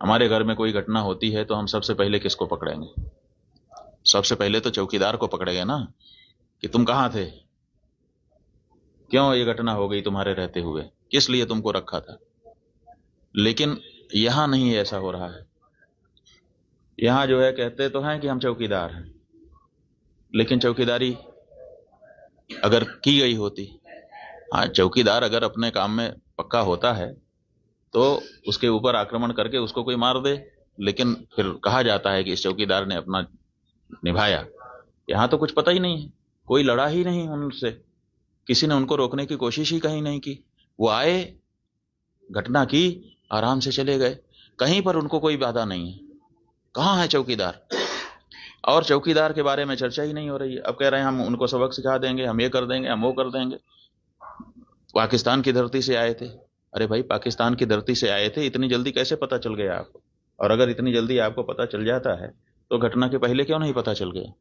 हमारे घर में कोई घटना होती है तो हम सबसे पहले किसको पकड़ेंगे? सबसे पहले तो चौकीदार को पकड़ेंगे ना, कि तुम कहां थे, क्यों ये घटना हो गई तुम्हारे रहते हुए, किस लिए तुमको रखा था। लेकिन यहां नहीं ऐसा हो रहा है। यहां जो है कहते तो हैं कि हम चौकीदार हैं, लेकिन चौकीदारी अगर की गई होती, हाँ चौकीदार अगर अपने काम में पक्का होता है तो उसके ऊपर आक्रमण करके उसको कोई मार दे, लेकिन फिर कहा जाता है कि इस चौकीदार ने अपना निभाया। यहां तो कुछ पता ही नहीं है, कोई लड़ा ही नहीं उनसे, किसी ने उनको रोकने की कोशिश ही कहीं नहीं की। वो आए, घटना की, आराम से चले गए, कहीं पर उनको कोई बाधा नहीं है। कहाँ है चौकीदार? और चौकीदार के बारे में चर्चा ही नहीं हो रही है। अब कह रहे हैं हम उनको सबक सिखा देंगे, हम ये कर देंगे, हम वो कर देंगे। पाकिस्तान की धरती से आए थे। अरे भाई, पाकिस्तान की धरती से आए थे, इतनी जल्दी कैसे पता चल गया आपको? और अगर इतनी जल्दी आपको पता चल जाता है तो घटना के पहले क्यों नहीं पता चल गया?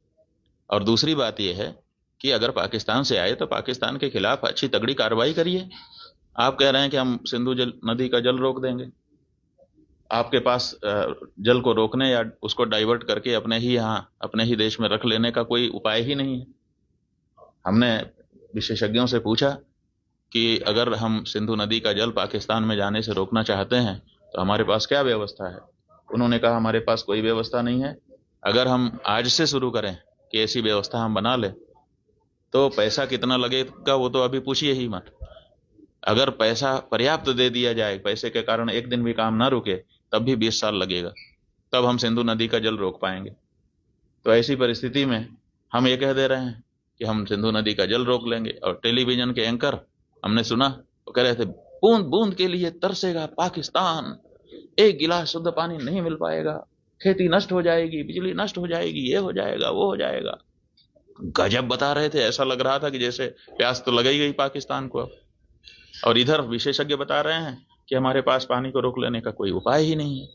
और दूसरी बात यह है कि अगर पाकिस्तान से आए तो पाकिस्तान के खिलाफ अच्छी तगड़ी कार्रवाई करिए। आप कह रहे हैं कि हम सिंधु नदी का जल रोक देंगे। आपके पास जल को रोकने या उसको डाइवर्ट करके अपने ही यहाँ अपने ही देश में रख लेने का कोई उपाय ही नहीं है। हमने विशेषज्ञों से पूछा कि अगर हम सिंधु नदी का जल पाकिस्तान में जाने से रोकना चाहते हैं तो हमारे पास क्या व्यवस्था है। उन्होंने कहा हमारे पास कोई व्यवस्था नहीं है। अगर हम आज से शुरू करें कि ऐसी व्यवस्था हम बना लें तो पैसा कितना लगेगा वो तो अभी पूछिए ही मत। अगर पैसा पर्याप्त दे दिया जाए, पैसे के कारण एक दिन भी काम ना रुके, तब भी 20 साल लगेगा, तब हम सिंधु नदी का जल रोक पाएंगे। तो ऐसी परिस्थिति में हम ये कह दे रहे हैं कि हम सिंधु नदी का जल रोक लेंगे। और टेलीविजन के एंकर हमने सुना वो कह रहे थे बूंद बूंद के लिए तरसेगा पाकिस्तान, एक गिलास शुद्ध पानी नहीं मिल पाएगा, खेती नष्ट हो जाएगी, बिजली नष्ट हो जाएगी, ये हो जाएगा, वो हो जाएगा। गजब बता रहे थे, ऐसा लग रहा था कि जैसे प्यास तो लग ही गई पाकिस्तान को। और इधर विशेषज्ञ बता रहे हैं कि हमारे पास पानी को रोक लेने का कोई उपाय ही नहीं है।